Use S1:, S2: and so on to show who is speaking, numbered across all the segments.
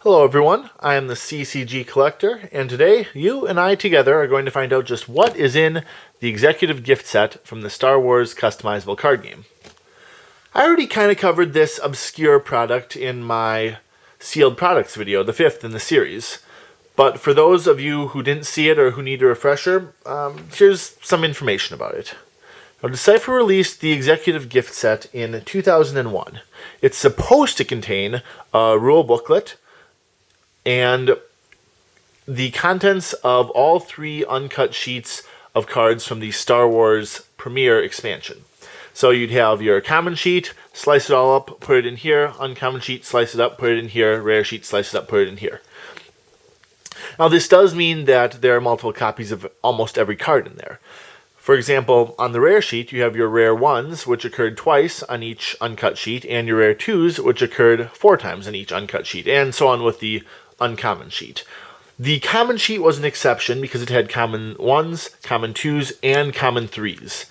S1: Hello everyone, I am the CCG Collector, and today you and I together are going to find out just what is in the executive gift set from the Star Wars customizable card game. I already kind of covered this obscure product in my sealed products video, the 5th in the series, but for those of you who didn't see it or who need a refresher, here's some information about it. Now, Decipher released the executive gift set in 2001. It's supposed to contain a rule booklet and the contents of all 3 uncut sheets of cards from the Star Wars Premier expansion. So you'd have your common sheet, slice it all up, put it in here, uncommon sheet, slice it up, put it in here, rare sheet, slice it up, put it in here. Now this does mean that there are multiple copies of almost every card in there. For example, on the rare sheet, you have your rare 1s, which occurred twice on each uncut sheet, and your rare 2s, which occurred 4 times on each uncut sheet, and so on with the uncommon sheet. The common sheet was an exception because it had common 1s, common 2s, and common 3s.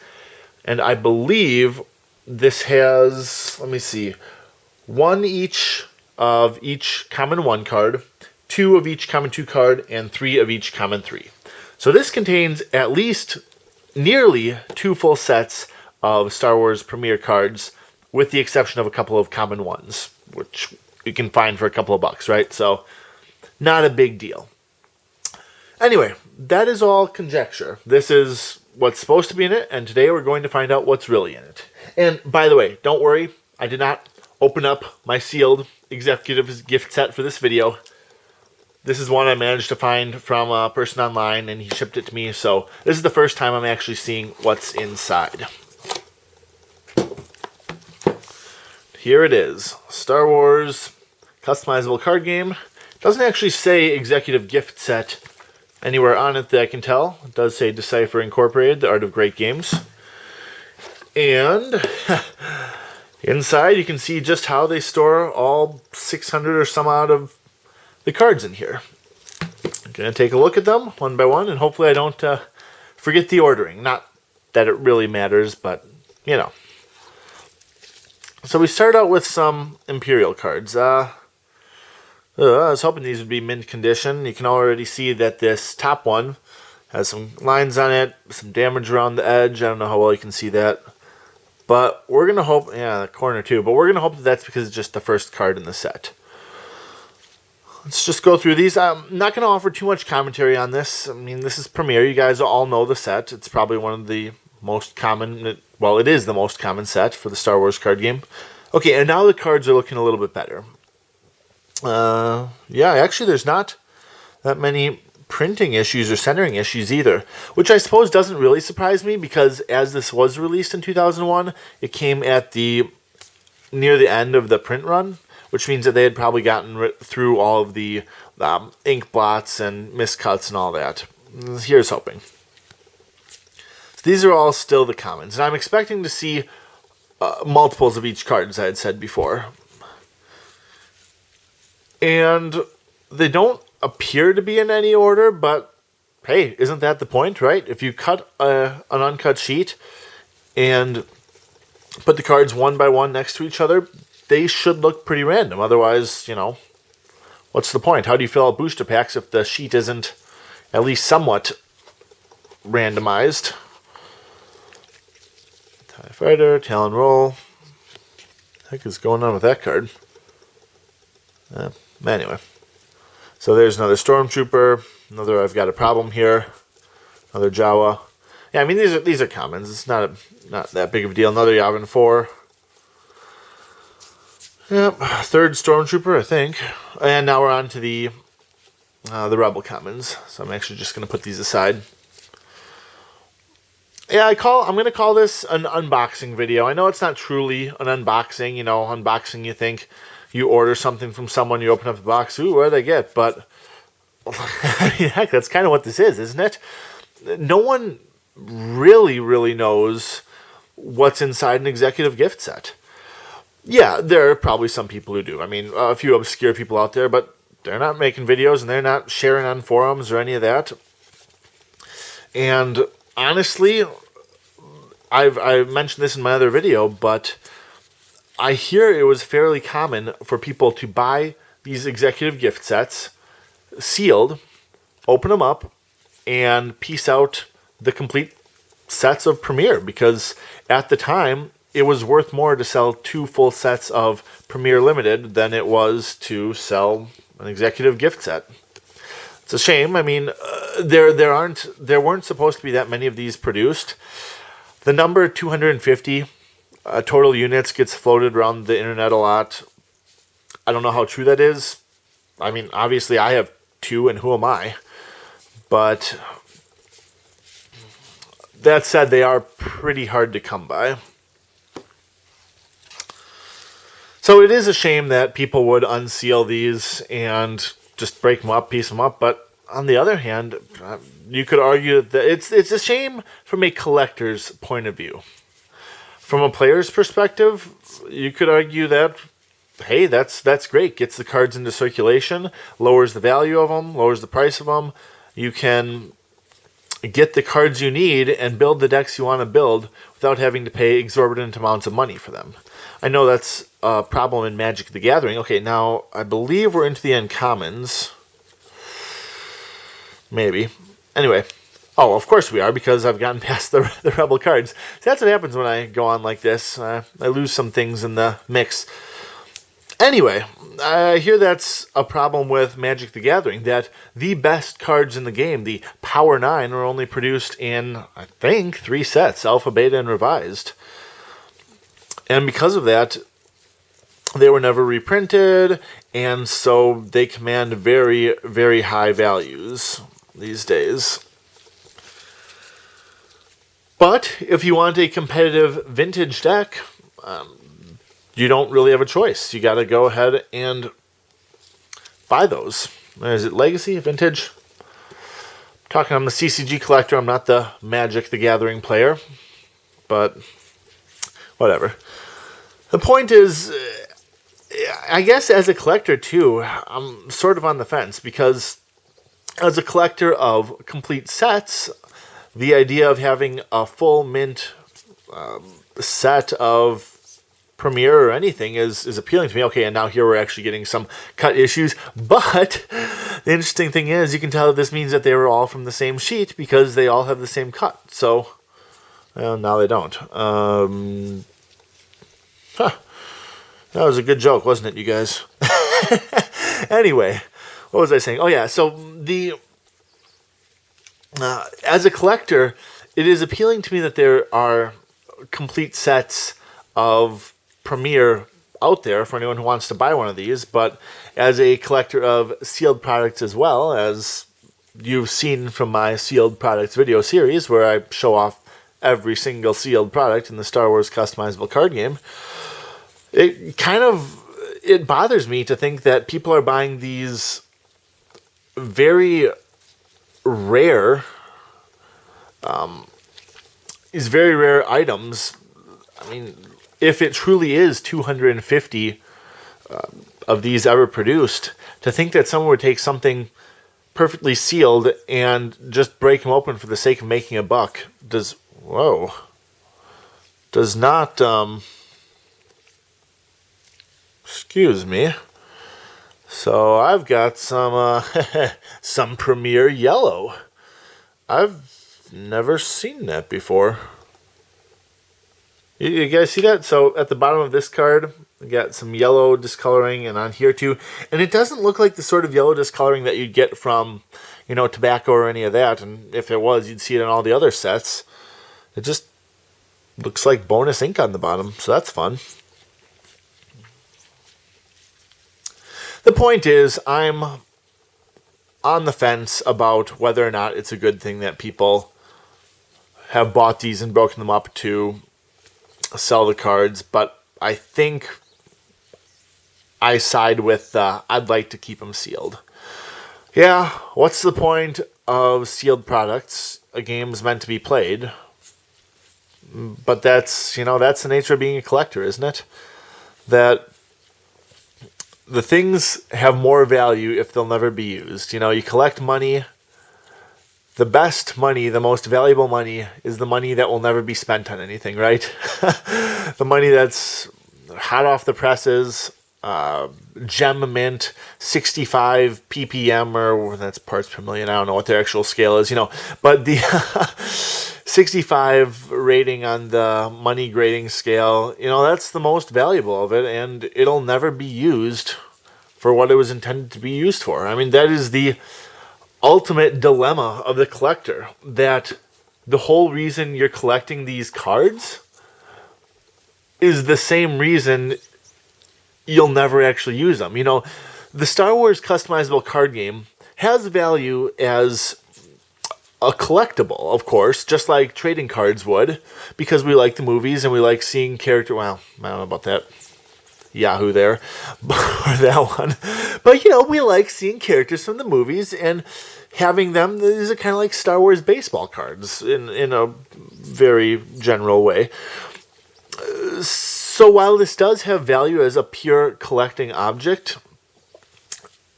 S1: And I believe this has, let me see, 1 each of each common 1 card, 2 of each common 2 card, and 3 of each common 3. So this contains at least nearly 2 full sets of Star Wars Premier cards, with the exception of a couple of common 1s, which you can find for a couple of bucks, right? So not a big deal. Anyway, that is all conjecture. This is what's supposed to be in it, and today we're going to find out what's really in it. And by the way, don't worry, I did not open up my sealed executive gift set for this video. This is one I managed to find from a person online, and he shipped it to me, so this is the first time I'm actually seeing what's inside. Here it is, Star Wars customizable card game. Doesn't actually say executive gift set anywhere on it that I can tell. It does say Decipher Incorporated, The Art of Great Games. And inside you can see just how they store all 600 or some odd of the cards in here. I'm going to take a look at them one by one, and hopefully I don't forget the ordering. Not that it really matters, but you know. So we start out with some Imperial cards. I was hoping these would be mint condition. You can already see that this top one has some lines on it, some damage around the edge. I don't know how well you can see that. But we're going to hope, yeah, the corner too, but we're going to hope that that's because it's just the first card in the set. Let's just go through these. I'm not going to offer too much commentary on this. I mean, this is Premier. You guys all know the set. It's probably one of the most common, well, it is the most common set for the Star Wars card game. Okay, and now the cards are looking a little bit better. Yeah, actually there's not that many printing issues or centering issues either, which I suppose doesn't really surprise me because as this was released in 2001, it came at the near the end of the print run, which means that they had probably gotten through all of the ink blots and miscuts and all that. Here's hoping. So these are all still the commons, and I'm expecting to see multiples of each card, as I had said before. And they don't appear to be in any order, but hey, isn't that the point, right? If you cut an uncut sheet and put the cards one by one next to each other, they should look pretty random. Otherwise, you know, what's the point? How do you fill out booster packs if the sheet isn't at least somewhat randomized? TIE Fighter, Talon Roll. What the heck is going on with that card? Anyway, so there's another Stormtrooper, another I've got a problem here, another Jawa. Yeah, I mean these are commons. It's not that big of a deal. Another Yavin 4. Yep, 3rd Stormtrooper, I think. And now we're on to the Rebel commons. So I'm actually just going to put these aside. Yeah, I'm going to call this an unboxing video. I know it's not truly an unboxing. You know, unboxing, you think you order something from someone, you open up the box, ooh, what did I get? But, heck, that's kind of what this is, isn't it? No one really knows what's inside an executive gift set. Yeah, there are probably some people who do. I mean, a few obscure people out there, but they're not making videos and they're not sharing on forums or any of that. And honestly, I've mentioned this in my other video, but I hear it was fairly common for people to buy these executive gift sets sealed, open them up, and piece out the complete sets of Premier, because at the time it was worth more to sell 2 full sets of Premier Limited than it was to sell an executive gift set. It's a shame. I mean, there weren't supposed to be that many of these produced. The number 250 total units gets floated around the internet a lot. I don't know how true that is. I mean, obviously I have 2, and who am I? But that said, they are pretty hard to come by. So it is a shame that people would unseal these and just break them up, piece them up. But on the other hand, you could argue that it's a shame from a collector's point of view. From a player's perspective, you could argue that, hey, that's great. Gets the cards into circulation, lowers the value of them, lowers the price of them. You can get the cards you need and build the decks you want to build without having to pay exorbitant amounts of money for them. I know that's a problem in Magic the Gathering. Okay, now I believe we're into the uncommons. Maybe. Anyway. Oh, of course we are, because I've gotten past the Rebel cards. So that's what happens when I go on like this. I lose some things in the mix. Anyway, I hear that's a problem with Magic the Gathering, that the best cards in the game, the Power 9, are only produced in, I think, 3 sets, Alpha, Beta, and Revised. And because of that, they were never reprinted, and so they command very, very high values these days. But if you want a competitive vintage deck, you don't really have a choice. You got to go ahead and buy those. Is it Legacy, Vintage? I'm the CCG collector. I'm not the Magic the Gathering player. But whatever. The point is, I guess as a collector too, I'm sort of on the fence, because as a collector of complete sets, the idea of having a full mint set of Premier or anything is appealing to me. Okay, and now here we're actually getting some cut issues. But the interesting thing is, you can tell that this means that they were all from the same sheet, because they all have the same cut. So, well, now they don't. That was a good joke, wasn't it, you guys? Anyway, what was I saying? Oh, yeah, so as a collector, it is appealing to me that there are complete sets of Premier out there for anyone who wants to buy one of these. But as a collector of sealed products as well, as you've seen from my sealed products video series, where I show off every single sealed product in the Star Wars customizable card game, it bothers me to think that people are buying these very rare items. I mean, if it truly is 250 of these ever produced, to think that someone would take something perfectly sealed and just break them open for the sake of making a buck does not, excuse me. So I've got some some Premier Yellow. I've never seen that before. You guys see that? So at the bottom of this card, we got some yellow discoloring, and on here too. And it doesn't look like the sort of yellow discoloring that you'd get from, tobacco or any of that. And if there was, you'd see it in all the other sets. It just looks like bonus ink on the bottom, so that's fun. The point is, I'm on the fence about whether or not it's a good thing that people have bought these and broken them up to sell the cards, but I think I side with I'd like to keep them sealed. Yeah, what's the point of sealed products? A game's meant to be played. But that's the nature of being a collector, isn't it? That the things have more value if they'll never be used. You collect money. The best money, the most valuable money, is the money that will never be spent on anything, right? The money that's hot off the presses, gem mint 65 ppm, or that's parts per million. I don't know what their actual scale is, but the 65 rating on the money grading scale, that's the most valuable of it, and it'll never be used for what it was intended to be used for. I mean, that is the ultimate dilemma of the collector, that the whole reason you're collecting these cards is the same reason you'll never actually use them. The Star Wars customizable card game has value as a collectible, of course, just like trading cards would, because we like the movies and we like seeing character. Well, I don't know about that. Yahoo there, or that one. But, we like seeing characters from the movies and having them. These are kind of like Star Wars baseball cards in a very general way. So while this does have value as a pure collecting object,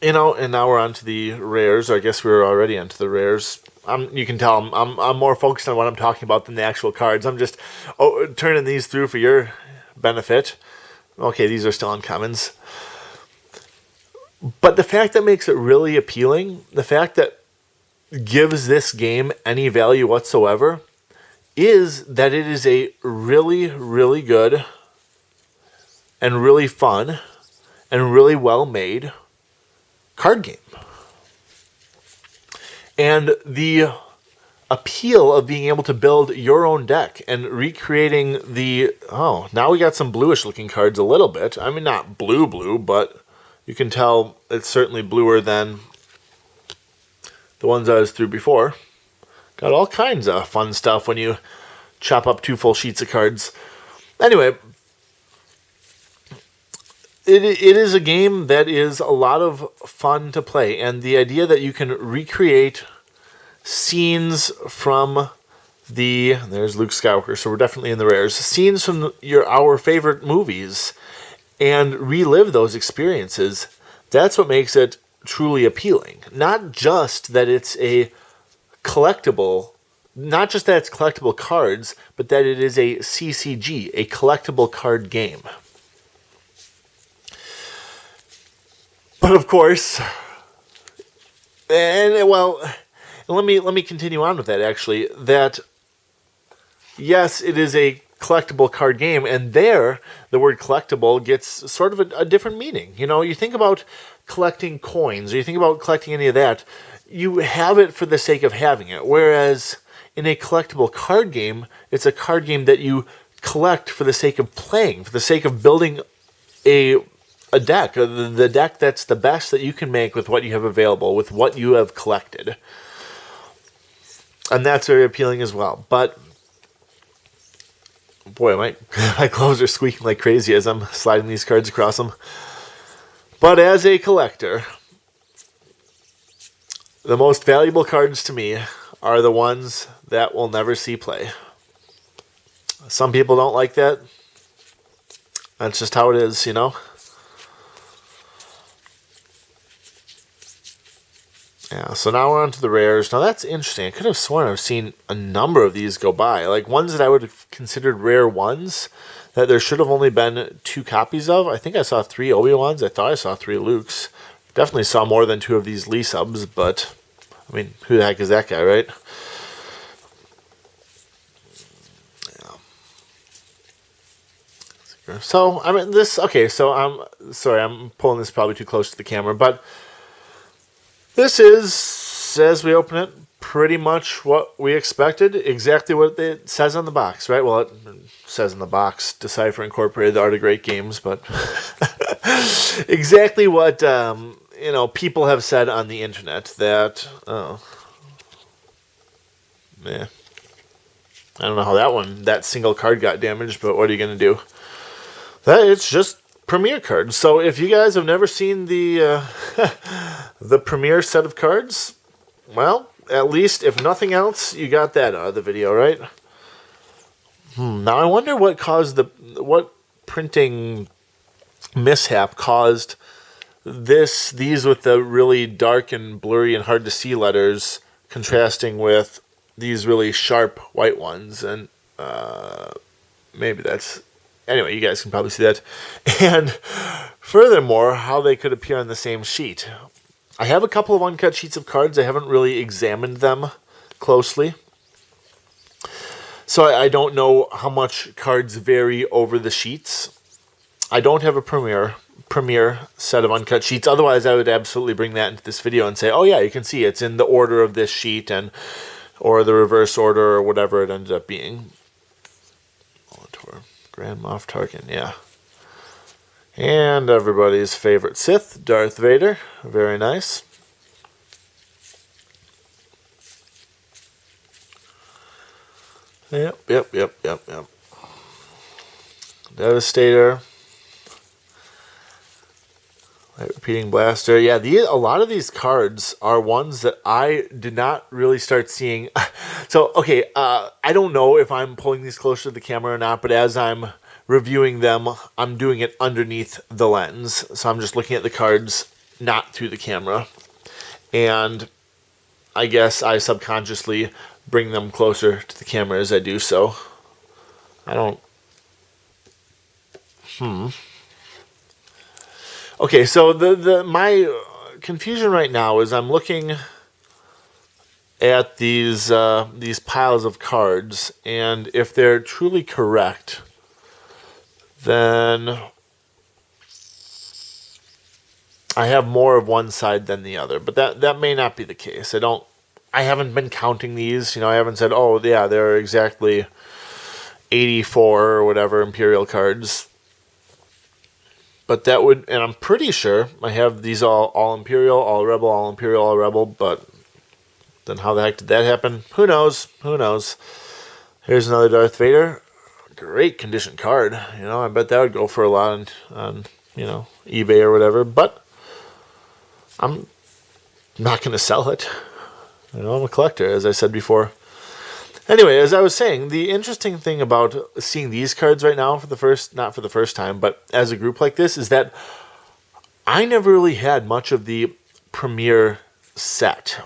S1: and now we're on to the rares, or I guess we were already onto the rares. You can tell I'm more focused on what I'm talking about than the actual cards. I'm just turning these through for your benefit. Okay, these are still uncommons. But the fact that makes it really appealing, the fact that gives this game any value whatsoever, is that it is a really, really good and really fun and really well made card game. And the appeal of being able to build your own deck and recreating now we got some bluish looking cards a little bit. I mean, not blue, but you can tell it's certainly bluer than the ones I was through before. Got all kinds of fun stuff when you chop up 2 full sheets of cards. Anyway, it is a game that is a lot of fun to play, and the idea that you can recreate scenes from there's Luke Skywalker, so we're definitely in the rares, scenes from our favorite movies and relive those experiences, that's what makes it truly appealing. Not just that it's a collectible, not just that it's collectible cards, but that it is a CCG, a collectible card game. But of course, let me continue on with that, actually, that yes, it is a collectible card game, and there the word collectible gets sort of a different meaning. You think about collecting coins, or you think about collecting any of that, you have it for the sake of having it, whereas in a collectible card game, it's a card game that you collect for the sake of playing, for the sake of building a deck, the deck that's the best that you can make with what you have available, with what you have collected. And that's very appealing as well. But, boy, my gloves are squeaking like crazy as I'm sliding these cards across them. But as a collector, the most valuable cards to me are the ones that will never see play. Some people don't like that. That's just how it is, Yeah, so now we're on to the rares. Now that's interesting. I could have sworn I've seen a number of these go by. Like ones that I would have considered rare ones that there should have only been 2 copies of. I think I saw 3 Obi-Wans. I thought I saw 3 Lukes. Definitely saw more than 2 of these Lee subs, but I mean, who the heck is that guy, right? Yeah. So, I mean, I'm pulling this probably too close to the camera, but this is, as we open it, pretty much what we expected. Exactly what it says on the box, right? Well, it says in the box, Decipher Incorporated, the Art of Great Games, but exactly what, people have said on the internet that, I don't know how that single card got damaged, but what are you going to do? It's just Premier cards. So if you guys have never seen the the Premier set of cards, well, at least if nothing else, you got that out of the video, right? Now I wonder what what printing mishap caused these with the really dark and blurry and hard to see letters contrasting with these really sharp white ones, and maybe that's anyway, you guys can probably see that. And furthermore, how they could appear on the same sheet. I have a couple of uncut sheets of cards. I haven't really examined them closely. So I don't know how much cards vary over the sheets. I don't have a premier set of uncut sheets. Otherwise, I would absolutely bring that into this video and say, oh yeah, you can see it's in the order of this sheet or the reverse order or whatever it ended up being. Grand Moff Tarkin, yeah. And everybody's favorite Sith, Darth Vader. Very nice. Yep. Devastator. Light repeating blaster. Yeah, a lot of these cards are ones that I did not really start seeing. So, okay, I don't know if I'm pulling these closer to the camera or not, but as I'm reviewing them, I'm doing it underneath the lens. So I'm just looking at the cards, not through the camera. And I guess I subconsciously bring them closer to the camera as I do so. I don't... Okay, so my confusion right now is I'm looking at these piles of cards, and if they're truly correct, then I have more of one side than the other. But that may not be the case. I haven't been counting these. I haven't said, oh yeah, there are exactly 84 or whatever Imperial cards. But that would, and I'm pretty sure I have these all Imperial, all Rebel, all Imperial, all Rebel, but then how the heck did that happen? Who knows? Here's another Darth Vader. Great condition card. I bet that would go for a lot on eBay or whatever, but I'm not going to sell it. I'm a collector, as I said before. Anyway, as I was saying, the interesting thing about seeing these cards right now not for the first time, but as a group like this, is that I never really had much of the Premier set.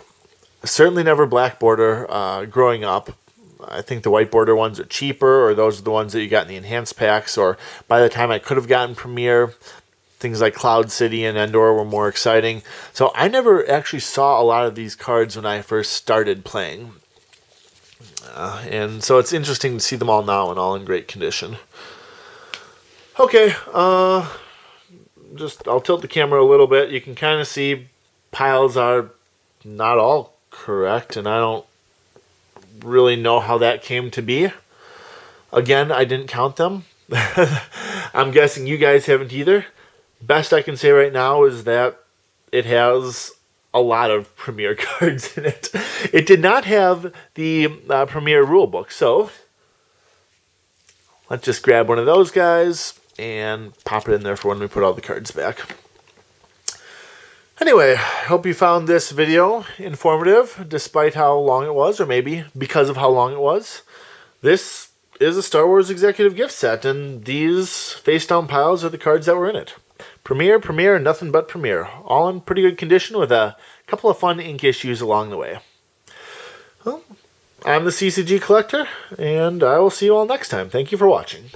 S1: Certainly never black border growing up. I think the white border ones are cheaper, or those are the ones that you got in the enhanced packs, or by the time I could have gotten Premier, things like Cloud City and Endor were more exciting. So I never actually saw a lot of these cards when I first started playing. And so it's interesting to see them all now and all in great condition. Okay, I'll tilt the camera a little bit. You can kind of see piles are not all correct, and I don't really know how that came to be. Again, I didn't count them. I'm guessing you guys haven't either. Best I can say right now is that it has a lot of Premier cards in it. It did not have the Premier rulebook, so let's just grab one of those guys and pop it in there for when we put all the cards back. Anyway, hope you found this video informative, despite how long it was, or maybe because of how long it was. This is a Star Wars executive gift set, and these face-down piles are the cards that were in it. Premier, nothing but Premier. All in pretty good condition with a couple of fun ink issues along the way. Well, I'm the CCG Collector, and I will see you all next time. Thank you for watching.